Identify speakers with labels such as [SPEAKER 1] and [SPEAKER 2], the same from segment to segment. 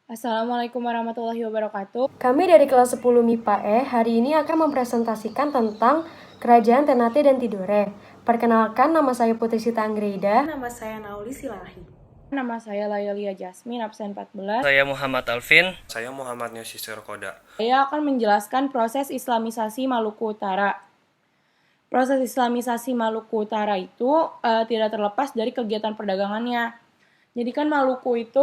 [SPEAKER 1] Assalamualaikum warahmatullahi wabarakatuh.
[SPEAKER 2] Kami dari kelas 10 MIPA E hari ini akan mempresentasikan tentang Kerajaan Ternate dan Tidore. Perkenalkan, nama saya Putri Sita Anggreda.
[SPEAKER 3] Nama saya Nauli Silahi.
[SPEAKER 1] Nama saya Layalia Jasmine, absen 14.
[SPEAKER 4] Saya Muhammad Alvin.
[SPEAKER 5] Saya Muhammad Nyosisir Koda.
[SPEAKER 1] Saya akan menjelaskan proses Islamisasi Maluku Utara. Proses Islamisasi Maluku Utara itu tidak terlepas dari kegiatan perdagangannya. Jadi kan Maluku itu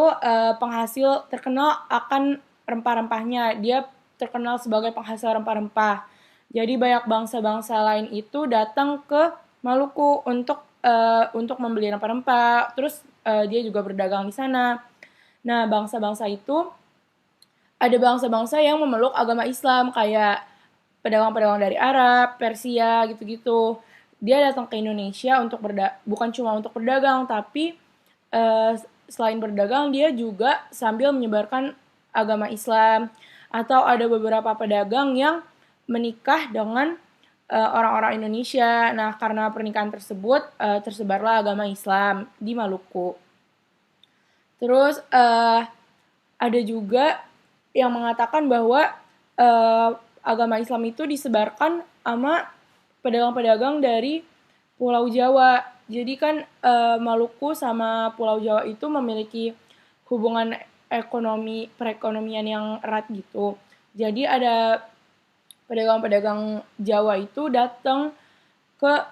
[SPEAKER 1] penghasil terkenal akan rempah-rempahnya. Dia terkenal sebagai penghasil rempah-rempah. Jadi banyak bangsa-bangsa lain itu datang ke Maluku untuk membeli rempah-rempah. Terus dia juga berdagang di sana. Nah, bangsa-bangsa itu ada bangsa-bangsa yang memeluk agama Islam kayak pedagang-pedagang dari Arab, Persia gitu-gitu. Dia datang ke Indonesia bukan cuma untuk berdagang, tapi selain berdagang dia juga sambil menyebarkan agama Islam. Atau ada beberapa pedagang yang menikah dengan orang-orang Indonesia. Nah, karena pernikahan tersebut tersebarlah agama Islam di Maluku. Terus ada juga yang mengatakan bahwa agama Islam itu disebarkan sama pedagang-pedagang dari Pulau Jawa. Jadi kan Maluku sama Pulau Jawa itu memiliki hubungan perekonomian yang erat gitu. Jadi ada pedagang-pedagang Jawa itu datang ke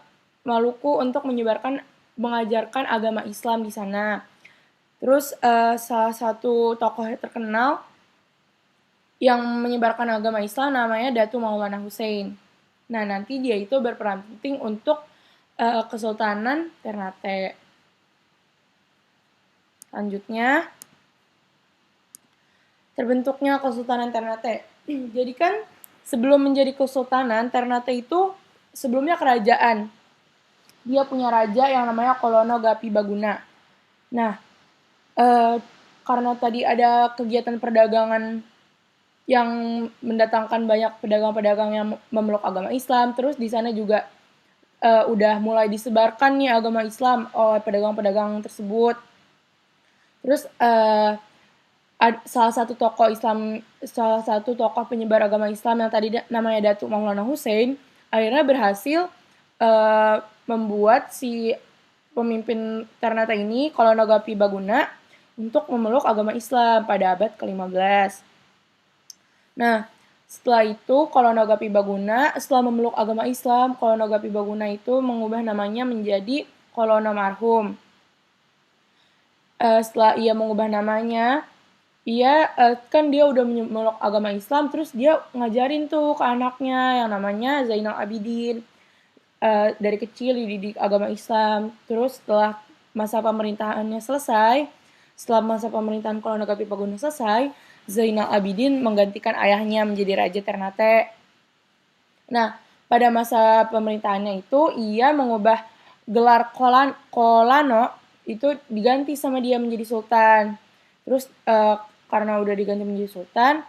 [SPEAKER 1] Maluku untuk mengajarkan agama Islam di sana. Terus salah satu tokoh terkenal yang menyebarkan agama Islam namanya Datu Maulana Hussein. Nah, nanti dia itu berperan penting untuk Kesultanan Ternate. Selanjutnya, terbentuknya Kesultanan Ternate. Jadi kan sebelum menjadi kesultanan, Ternate itu sebelumnya kerajaan. Dia punya raja yang namanya Kolono Gapi Baguna. Nah, karena tadi ada kegiatan perdagangan yang mendatangkan banyak pedagang-pedagang yang memeluk agama Islam, terus di sana juga udah mulai disebarkan nih agama Islam oleh pedagang-pedagang tersebut. Terus salah satu tokoh penyebar agama Islam yang tadi namanya Datuk Maulana Hussein akhirnya berhasil membuat si pemimpin Ternate ini, Kolono Gapi Baguna, untuk memeluk agama Islam pada abad ke-15. Nah, setelah itu Kolono Gapi Baguna, setelah memeluk agama Islam, Kolono Gapi Baguna itu mengubah namanya menjadi Kolono Marhum. Setelah ia mengubah namanya, kan dia udah memeluk agama Islam, terus dia ngajarin tuh ke anaknya yang namanya Zainal Abidin. Dari kecil dididik agama Islam. Terus setelah masa pemerintahan Kolono Gapi Baguna selesai, Zainal Abidin menggantikan ayahnya menjadi Raja Ternate. Nah, pada masa pemerintahannya itu, ia mengubah gelar Kolano itu diganti sama dia menjadi Sultan. Terus karena udah diganti menjadi Sultan,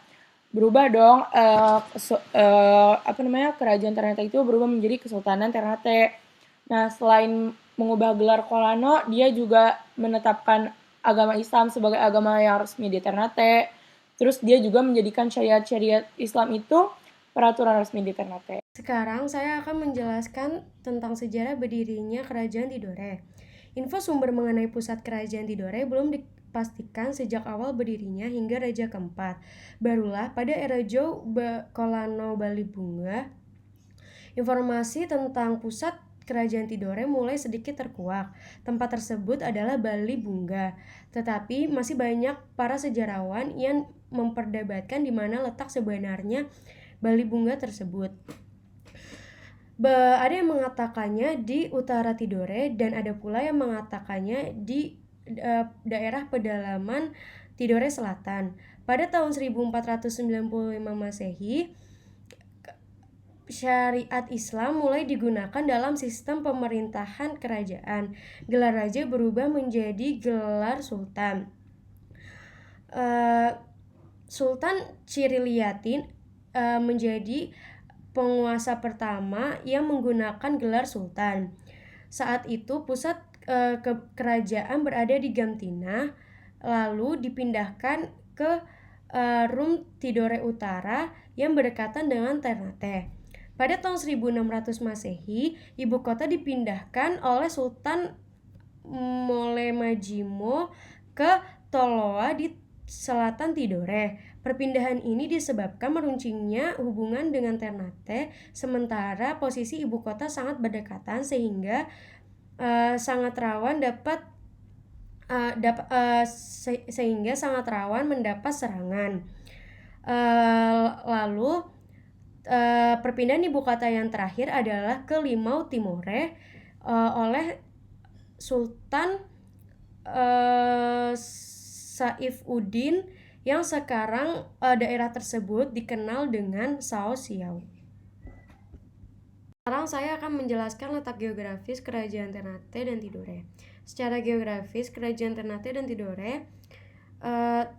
[SPEAKER 1] berubah dong kerajaan Ternate itu berubah menjadi Kesultanan Ternate. Nah, selain mengubah gelar Kolano, dia juga menetapkan agama Islam sebagai agama yang resmi di Ternate. Terus dia juga menjadikan syariat-syariat Islam itu peraturan resmi di Ternate.
[SPEAKER 2] Sekarang saya akan menjelaskan tentang sejarah berdirinya Kerajaan Tidore. Info sumber mengenai pusat Kerajaan Tidore belum dipastikan sejak awal berdirinya hingga Raja keempat. Barulah pada era Kolano Balibunga, informasi tentang pusat Kerajaan Tidore mulai sedikit terkuak. Tempat tersebut adalah Bali Bunga, tetapi masih banyak para sejarawan yang memperdebatkan di mana letak sebenarnya Bali Bunga tersebut. Ada yang mengatakannya di utara Tidore dan ada pula yang mengatakannya di daerah pedalaman Tidore Selatan. Pada tahun 1495 Masehi, syariat Islam mulai digunakan dalam sistem pemerintahan kerajaan. Gelar raja berubah menjadi gelar sultan. Sultan Ciriliatin menjadi penguasa pertama yang menggunakan gelar sultan. Saat itu pusat kerajaan berada di Gamtina, lalu dipindahkan ke Rum Tidore Utara yang berdekatan dengan Ternate. Pada tahun 1600 Masehi, ibu kota dipindahkan oleh Sultan Molemajimo ke Toloa di selatan Tidore. Perpindahan ini disebabkan meruncingnya hubungan dengan Ternate, sementara posisi ibu kota sangat berdekatan sehingga sangat rawan mendapat serangan. Lalu perpindahan ibu kota yang terakhir adalah ke Limau Timore oleh Sultan Saifuddin yang sekarang daerah tersebut dikenal dengan Sao Siau. Sekarang saya akan menjelaskan letak geografis Kerajaan Ternate dan Tidore. Secara geografis, Kerajaan Ternate dan Tidore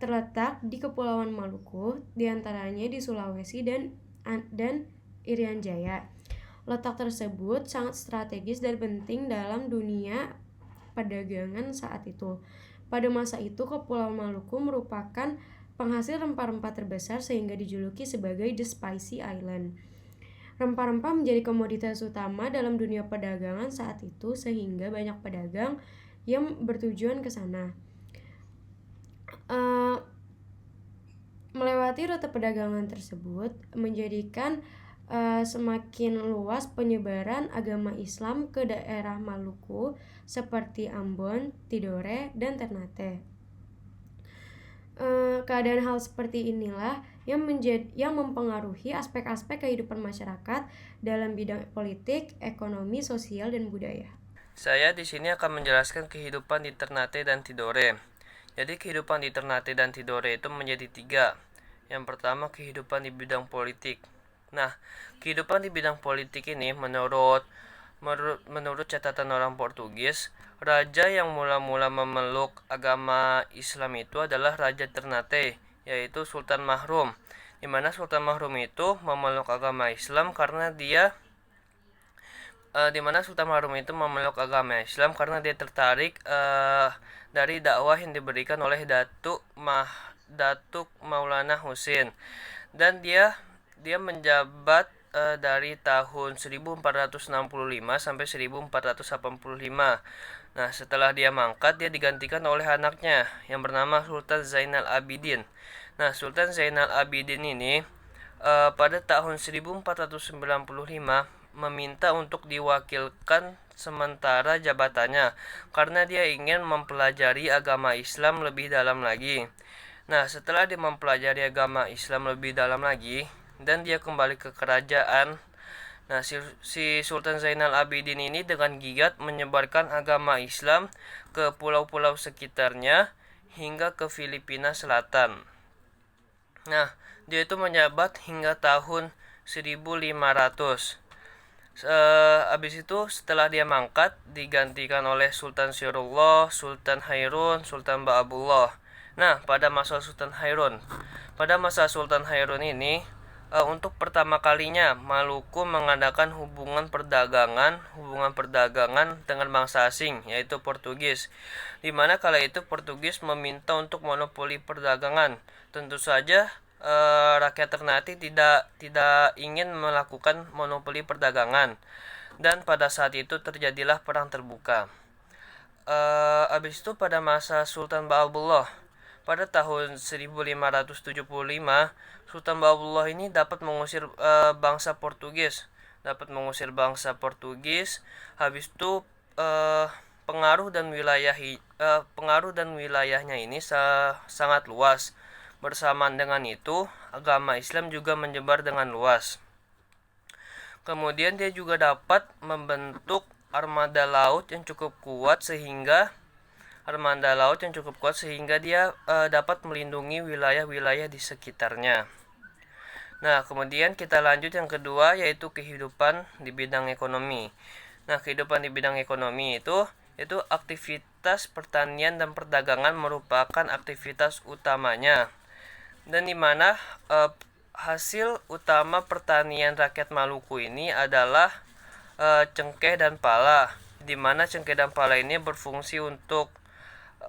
[SPEAKER 2] terletak di Kepulauan Maluku, diantaranya di Sulawesi dan Irian Jaya. Letak tersebut sangat strategis dan penting dalam dunia perdagangan saat itu. Pada masa itu, Kepulauan Maluku merupakan penghasil rempah-rempah terbesar sehingga dijuluki sebagai The Spicy Island. Rempah-rempah menjadi komoditas utama dalam dunia perdagangan saat itu sehingga banyak pedagang yang bertujuan ke sana. Melewati rute perdagangan tersebut menjadikan semakin luas penyebaran agama Islam ke daerah Maluku seperti Ambon, Tidore, dan Ternate. Keadaan hal seperti inilah yang mempengaruhi aspek-aspek kehidupan masyarakat dalam bidang politik, ekonomi, sosial, dan budaya.
[SPEAKER 3] Saya di sini akan menjelaskan kehidupan di Ternate dan Tidore. Jadi kehidupan di Ternate dan Tidore itu menjadi 3. Yang pertama, kehidupan di bidang politik. Nah, kehidupan di bidang politik ini menurut catatan orang Portugis, raja yang mula-mula memeluk agama Islam itu adalah Raja Ternate, yaitu Sultan Mahrum. Di mana Sultan Mahrum itu memeluk agama Islam karena dia tertarik dari dakwah yang diberikan oleh Datuk Maulana Husin, dan dia menjabat dari tahun 1465 sampai 1485. Nah, setelah dia mangkat, dia digantikan oleh anaknya yang bernama Sultan Zainal Abidin. Nah, Sultan Zainal Abidin ini pada tahun 1495 meminta untuk diwakilkan sementara jabatannya karena dia ingin mempelajari agama Islam lebih dalam lagi. Nah, setelah dia mempelajari agama Islam lebih dalam lagi dan dia kembali ke kerajaan, nah si Sultan Zainal Abidin ini dengan giat menyebarkan agama Islam ke pulau-pulau sekitarnya hingga ke Filipina Selatan. Nah, dia itu menjabat hingga tahun 1500. Habis itu setelah dia mangkat digantikan oleh Sultan Syairullah, Sultan Hairun, Sultan Ba'abullah. Nah, pada masa Sultan Hairun ini untuk pertama kalinya Maluku mengadakan hubungan perdagangan dengan bangsa asing, yaitu Portugis. Di mana kala itu Portugis meminta untuk monopoli perdagangan. Tentu saja rakyat Ternate tidak ingin melakukan monopoli perdagangan, dan pada saat itu terjadilah perang terbuka. Habis itu pada masa Sultan Ba'abullah pada tahun 1575, Sultan Ba'abullah ini dapat mengusir bangsa Portugis. Habis itu pengaruh dan wilayahnya ini sangat luas. Bersamaan dengan itu, agama Islam juga menyebar dengan luas. Kemudian dia juga dapat membentuk armada laut yang cukup kuat sehingga dia dapat melindungi wilayah-wilayah di sekitarnya. Nah, kemudian kita lanjut yang kedua, yaitu kehidupan di bidang ekonomi. Nah, kehidupan di bidang ekonomi itu aktivitas pertanian dan perdagangan merupakan aktivitas utamanya, dan di mana hasil utama pertanian rakyat Maluku ini adalah cengkeh dan pala, di mana cengkeh dan pala ini berfungsi untuk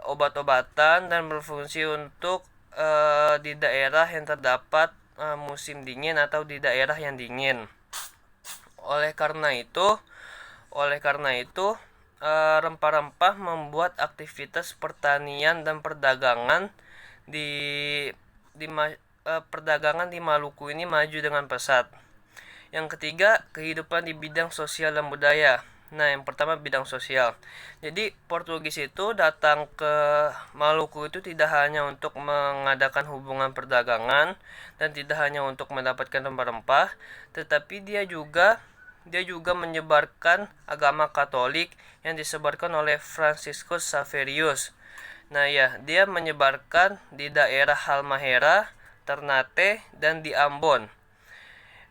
[SPEAKER 3] obat-obatan dan berfungsi untuk di daerah yang terdapat musim dingin atau di daerah yang dingin. Oleh karena itu, rempah-rempah membuat aktivitas pertanian dan perdagangan di perdagangan di Maluku ini maju dengan pesat. Yang ketiga, kehidupan di bidang sosial dan budaya. Nah, yang pertama bidang sosial. Jadi, Portugis itu datang ke Maluku itu tidak hanya untuk mengadakan hubungan perdagangan dan tidak hanya untuk mendapatkan rempah-rempah, tetapi dia juga menyebarkan agama Katolik yang disebarkan oleh Franciscus Saverius. Nah ya, dia menyebarkan di daerah Halmahera, Ternate, dan di Ambon,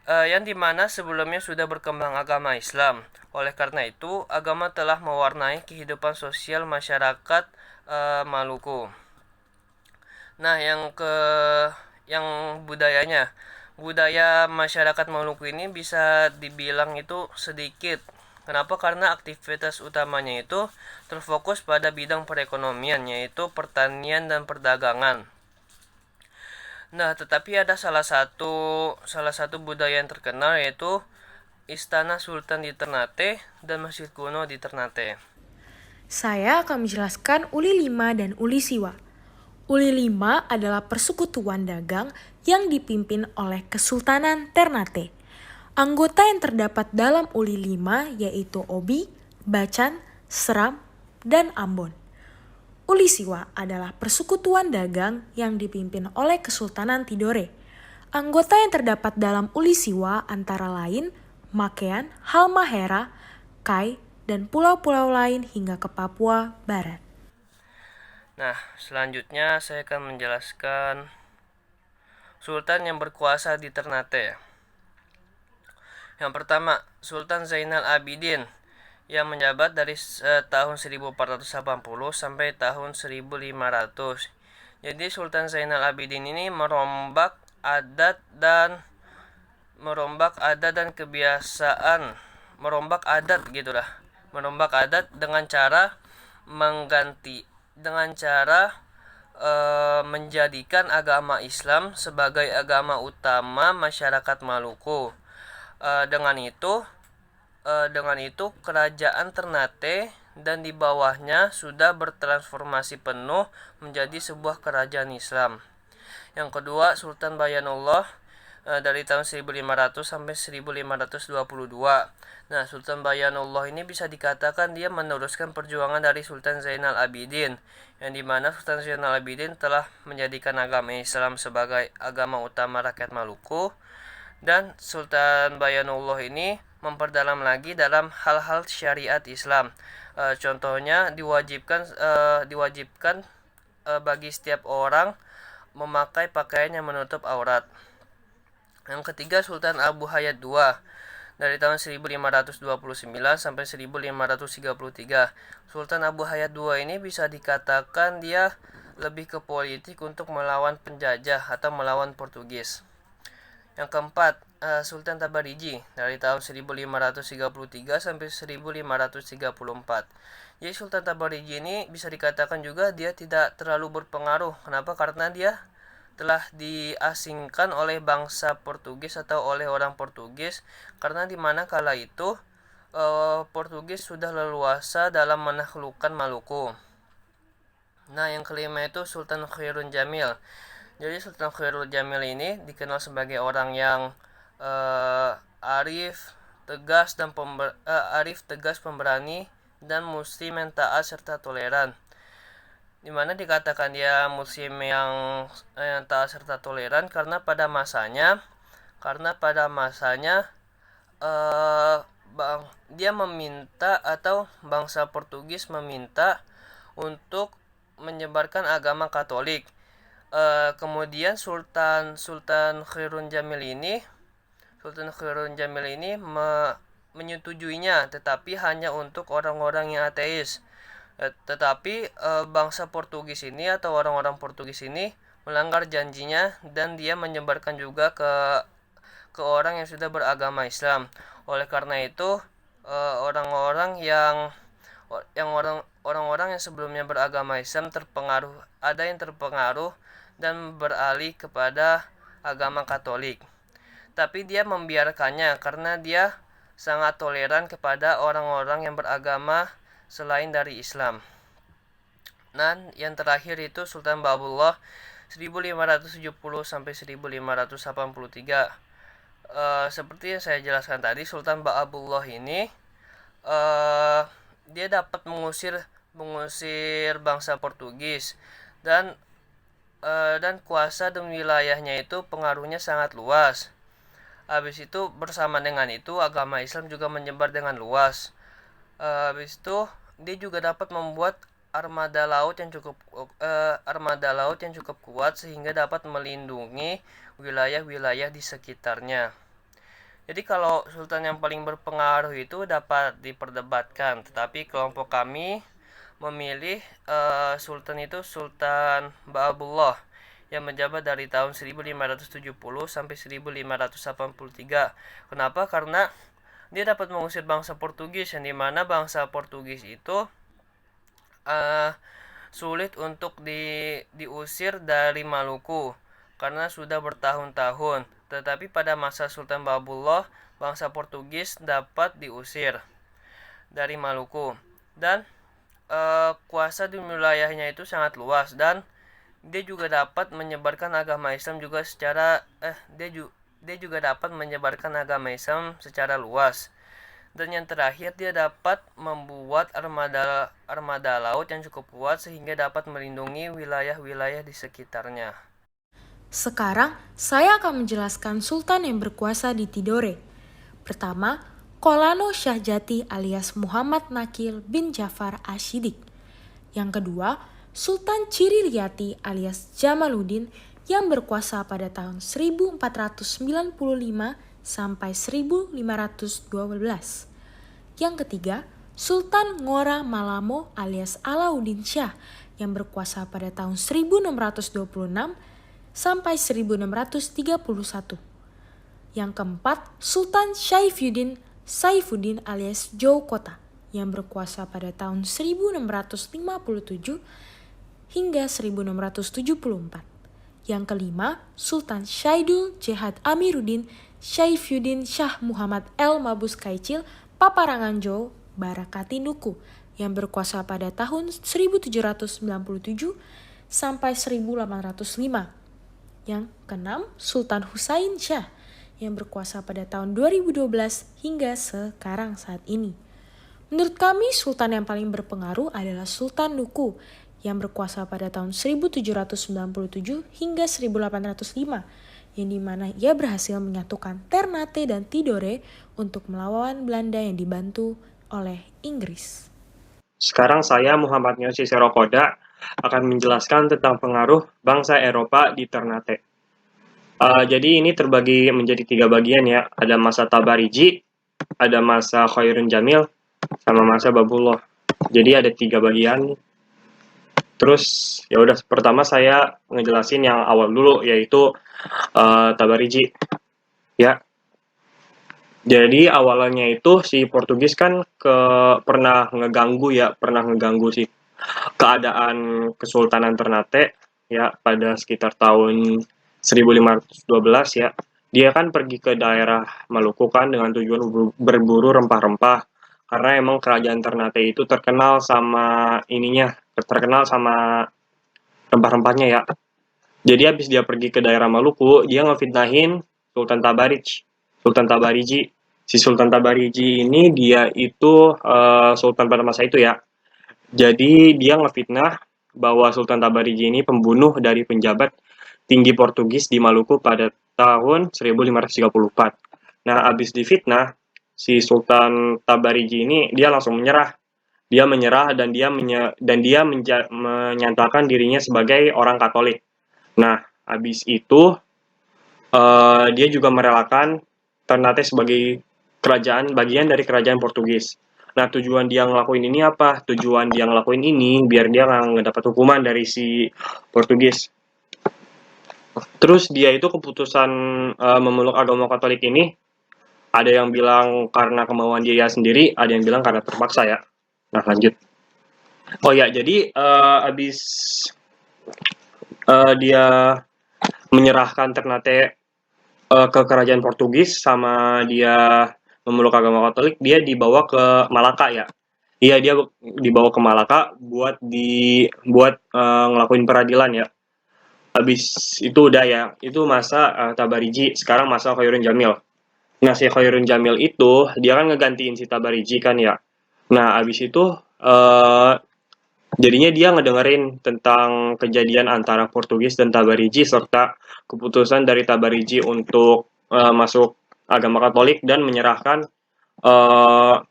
[SPEAKER 3] yang dimana sebelumnya sudah berkembang agama Islam. Oleh karena itu, agama telah mewarnai kehidupan sosial masyarakat Maluku. Nah, yang budayanya. Budaya masyarakat Maluku ini bisa dibilang itu sedikit. Kenapa? Karena aktivitas utamanya itu terfokus pada bidang perekonomian, yaitu pertanian dan perdagangan. Nah, tetapi ada salah satu budaya yang terkenal, yaitu Istana Sultan di Ternate dan Masjid Kuno di Ternate.
[SPEAKER 4] Saya akan menjelaskan Uli Lima dan Uli Siwa. Uli Lima adalah persekutuan dagang yang dipimpin oleh Kesultanan Ternate. Anggota yang terdapat dalam Uli Lima yaitu Obi, Bacan, Seram, dan Ambon. Uli Siwa adalah persekutuan dagang yang dipimpin oleh Kesultanan Tidore. Anggota yang terdapat dalam Uli Siwa antara lain Makean, Halmahera, Kai, dan pulau-pulau lain hingga ke Papua Barat.
[SPEAKER 3] Nah, selanjutnya saya akan menjelaskan Sultan yang berkuasa di Ternate. Yang pertama, Sultan Zainal Abidin yang menjabat dari tahun 1480 sampai tahun 1500. Jadi Sultan Zainal Abidin ini merombak adat dan kebiasaan, merombak adat dengan cara menjadikan agama Islam sebagai agama utama masyarakat Maluku. Dengan itu kerajaan Ternate dan di bawahnya sudah bertransformasi penuh menjadi sebuah kerajaan Islam. Yang kedua, Sultan Bayanullah dari tahun 1500 sampai 1522. Nah, Sultan Bayanullah ini bisa dikatakan dia meneruskan perjuangan dari Sultan Zainal Abidin, yang dimana Sultan Zainal Abidin telah menjadikan agama Islam sebagai agama utama rakyat Maluku, dan Sultan Bayanullah ini memperdalam lagi dalam hal-hal syariat Islam. Contohnya diwajibkan bagi setiap orang memakai pakaian yang menutup aurat. Yang ketiga, Sultan Abu Hayat II dari tahun 1529 sampai 1533. Sultan Abu Hayat II ini bisa dikatakan dia lebih ke politik untuk melawan penjajah atau melawan Portugis. Yang keempat, Sultan Tabarigi dari tahun 1533 sampai 1534. Jadi Sultan Tabarigi ini bisa dikatakan juga dia tidak terlalu berpengaruh. Kenapa? Karena dia telah diasingkan oleh bangsa Portugis atau oleh orang Portugis, karena di mana kala itu Portugis sudah leluasa dalam menaklukkan Maluku. Nah, yang kelima itu Sultan Khairun Jamil. Jadi Sultan Khairul Jamil ini dikenal sebagai orang yang arif, tegas, pemberani, dan muslim yang taat serta toleran. Dimana dikatakan dia muslim yang taat serta toleran karena pada masanya dia meminta, atau bangsa Portugis meminta untuk menyebarkan agama Katolik. Kemudian Sultan Khairun Jamil ini menyetujuinya, tetapi hanya untuk orang-orang yang ateis. Tetapi bangsa Portugis ini atau orang-orang Portugis ini melanggar janjinya, dan dia menyebarkan juga ke orang yang sudah beragama Islam. Oleh karena itu orang-orang yang sebelumnya beragama Islam ada yang terpengaruh dan beralih kepada agama Katolik. Tapi dia membiarkannya karena dia sangat toleran kepada orang-orang yang beragama selain dari Islam. Dan yang terakhir itu Sultan Ba'abullah 1570 sampai 1583. Seperti yang saya jelaskan tadi, Sultan Ba'abullah ini dia dapat mengusir bangsa Portugis dan kuasa dan wilayahnya itu pengaruhnya sangat luas. Habis itu bersama dengan itu agama Islam juga menyebar dengan luas. Habis itu dia juga dapat membuat armada laut yang cukup kuat sehingga dapat melindungi wilayah-wilayah di sekitarnya. Jadi kalau sultan yang paling berpengaruh itu dapat diperdebatkan, tetapi kelompok kami memilih sultan itu Sultan Ba'abullah yang menjabat dari tahun 1570 sampai 1583. Kenapa? Karena dia dapat mengusir bangsa Portugis, yang dimana bangsa Portugis itu sulit untuk diusir dari Maluku karena sudah bertahun-tahun. Tetapi pada masa Sultan Ba'abullah, bangsa Portugis dapat diusir dari Maluku dan kuasa di wilayahnya itu sangat luas, dan dia juga dapat menyebarkan agama Islam juga dia juga dapat menyebarkan agama Islam secara luas. Dan yang terakhir, dia dapat membuat armada laut yang cukup kuat sehingga dapat melindungi wilayah-wilayah di sekitarnya.
[SPEAKER 4] Sekarang, saya akan menjelaskan sultan yang berkuasa di Tidore. Pertama, Kolano Syahjati alias Muhammad Nakil bin Jafar Ashidik. Yang kedua, Sultan Ciririyati alias Jamaluddin yang berkuasa pada tahun 1495 sampai 1512. Yang ketiga, Sultan Ngora Malamo alias Alauddin Syah yang berkuasa pada tahun 1626 sampai 1631. Yang keempat, Sultan Saifuddin alias Joukotta yang berkuasa pada tahun 1657 hingga 1674. Yang kelima, Sultan Syaidul Jihad Amiruddin Saifuddin Shah Muhammad El Mabus Kaicil Paparanganjo Barakatinuku yang berkuasa pada tahun 1797 sampai 1805. Yang keenam, Sultan Husain Shah yang berkuasa pada tahun 2012 hingga sekarang saat ini. Menurut kami, sultan yang paling berpengaruh adalah Sultan Nuku yang berkuasa pada tahun 1797 hingga 1805, yang dimana ia berhasil menyatukan Ternate dan Tidore untuk melawan Belanda yang dibantu oleh Inggris.
[SPEAKER 5] Sekarang saya, Muhammad Nyosi Serokoda, akan menjelaskan tentang pengaruh bangsa Eropa di Ternate. Jadi ini terbagi menjadi 3 bagian ya. Ada masa Tabariji, ada masa Khairun Jamil, sama masa Babullah. Jadi ada 3 bagian. Terus ya udah, pertama saya ngejelasin yang awal dulu, yaitu Tabariji. Ya. Jadi awalnya itu si Portugis kan pernah ngeganggu sih keadaan Kesultanan Ternate ya pada sekitar tahun 1512 ya. Dia kan pergi ke daerah Maluku kan dengan tujuan berburu rempah-rempah, karena emang kerajaan Ternate itu terkenal sama rempah-rempahnya ya. Jadi habis dia pergi ke daerah Maluku, dia ngefitnahin Sultan Tabariji. Si Sultan Tabariji ini dia itu sultan pada masa itu ya. Jadi dia ngefitnah bahwa Sultan Tabariji ini pembunuh dari penjabat tinggi Portugis di Maluku pada tahun 1534. Nah, habis difitnah, si Sultan Tabariji ini dia langsung menyerah. Dia menyerah dan dia menyatakan dirinya sebagai orang Katolik. Nah, habis itu dia juga merelakan Ternate sebagai bagian dari kerajaan Portugis. Nah, tujuan dia ngelakuin ini apa? Tujuan dia ngelakuin ini biar dia nggak dapat hukuman dari si Portugis. Terus dia itu keputusan memeluk agama Katolik ini, ada yang bilang karena kemauan dia sendiri, ada yang bilang karena terpaksa ya. Nah, lanjut. Oh ya, jadi dia menyerahkan Ternate ke kerajaan Portugis, sama dia memeluk agama Katolik, dia dibawa ke Malaka ya. Iya, dia dibawa ke Malaka buat ngelakuin peradilan ya. Habis itu udah ya, itu masa Tabariji, sekarang masa Khairun Jamil. Nah, si Khairun Jamil itu dia kan ngegantiin si Tabariji kan ya. Nah, habis itu jadinya dia ngedengerin tentang kejadian antara Portugis dan Tabariji serta keputusan dari Tabariji untuk masuk agama Katolik dan menyerahkan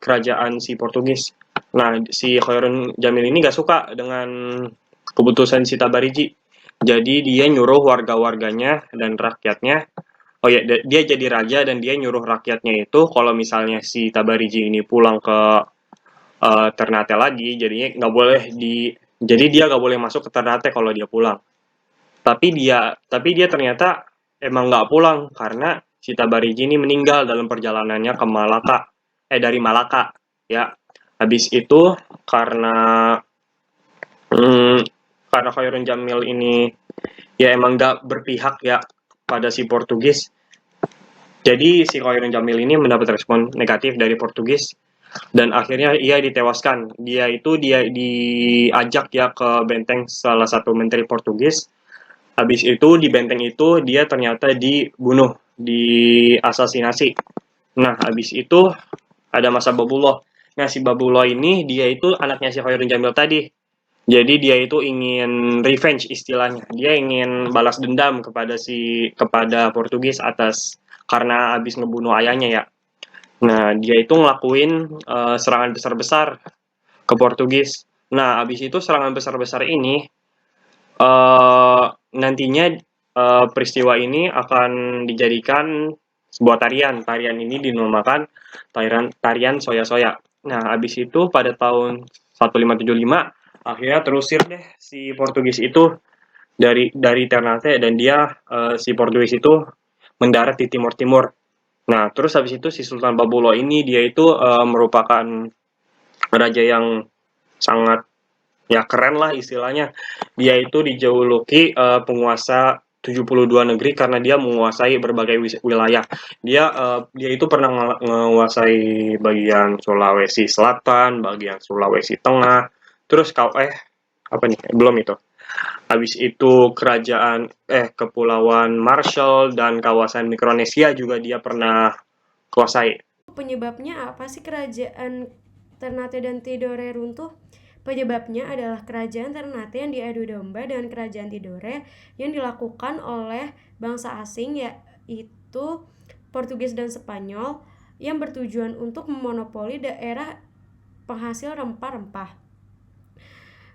[SPEAKER 5] kerajaan si Portugis. Nah, si Khairun Jamil ini gak suka dengan keputusan si Tabariji. Jadi dia nyuruh warga-warganya dan rakyatnya, oh ya, dia jadi raja dan dia nyuruh rakyatnya itu kalau misalnya si Tabariji ini pulang ke Ternate lagi, jadinya nggak boleh jadi dia nggak boleh masuk ke Ternate kalau dia pulang. Tapi dia ternyata emang nggak pulang karena si Tabariji ini meninggal dalam perjalanannya ke Malaka, dari Malaka, ya. Habis itu karena hmm, karena Khairun Jamil ini ya emang nggak berpihak ya pada si Portugis. Jadi si Khairun Jamil ini mendapat respon negatif dari Portugis dan akhirnya ia ditewaskan. Dia diajak ya ke benteng salah satu menteri Portugis. Habis itu di benteng itu dia ternyata dibunuh, diasasinasi. Nah, habis itu ada masa Babullah. Nah, si Babullah ini dia itu anaknya si Khairun Jamil tadi. Jadi dia itu ingin revenge istilahnya. Dia ingin balas dendam kepada Portugis atas karena habis ngebunuh ayahnya ya. Nah, dia itu ngelakuin serangan besar-besar ke Portugis. Nah, habis itu serangan besar-besar ini nantinya peristiwa ini akan dijadikan sebuah tarian. Tarian ini dinamakan tarian soya-soya. Nah, habis itu pada tahun 1575 akhirnya terusir deh si Portugis itu dari Ternate dan si Portugis itu mendarat di Timur Timur. Nah, terus habis itu si Sultan Babulo ini dia itu merupakan raja yang sangat ya keren lah istilahnya. Dia itu dijuluki penguasa 72 negeri karena dia menguasai berbagai wilayah. Dia itu pernah menguasai bagian Sulawesi Selatan, bagian Sulawesi Tengah. Terus apa nih? Belum itu. Habis itu Kepulauan Marshall dan kawasan Mikronesia juga dia pernah kuasai.
[SPEAKER 2] Penyebabnya apa sih kerajaan Ternate dan Tidore runtuh? Penyebabnya adalah kerajaan Ternate yang diadu domba dengan kerajaan Tidore yang dilakukan oleh bangsa asing, yaitu Portugis dan Spanyol, yang bertujuan untuk memonopoli daerah penghasil rempah-rempah.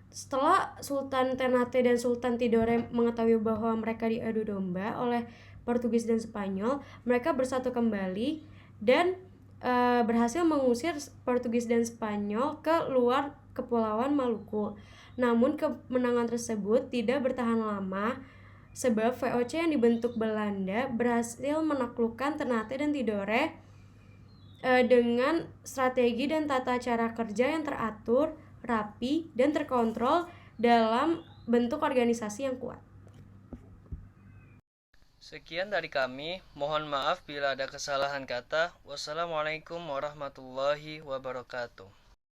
[SPEAKER 2] Setelah Sultan Ternate dan Sultan Tidore mengetahui bahwa mereka diadu domba oleh Portugis dan Spanyol, mereka bersatu kembali dan berhasil mengusir Portugis dan Spanyol ke luar Kepulauan Maluku. Namun kemenangan tersebut tidak bertahan lama sebab VOC yang dibentuk Belanda berhasil menaklukkan Ternate dan Tidore dengan strategi dan tata cara kerja yang teratur, rapi, dan terkontrol dalam bentuk organisasi yang kuat.
[SPEAKER 3] Sekian dari kami, mohon maaf bila ada kesalahan kata. Wassalamualaikum warahmatullahi wabarakatuh.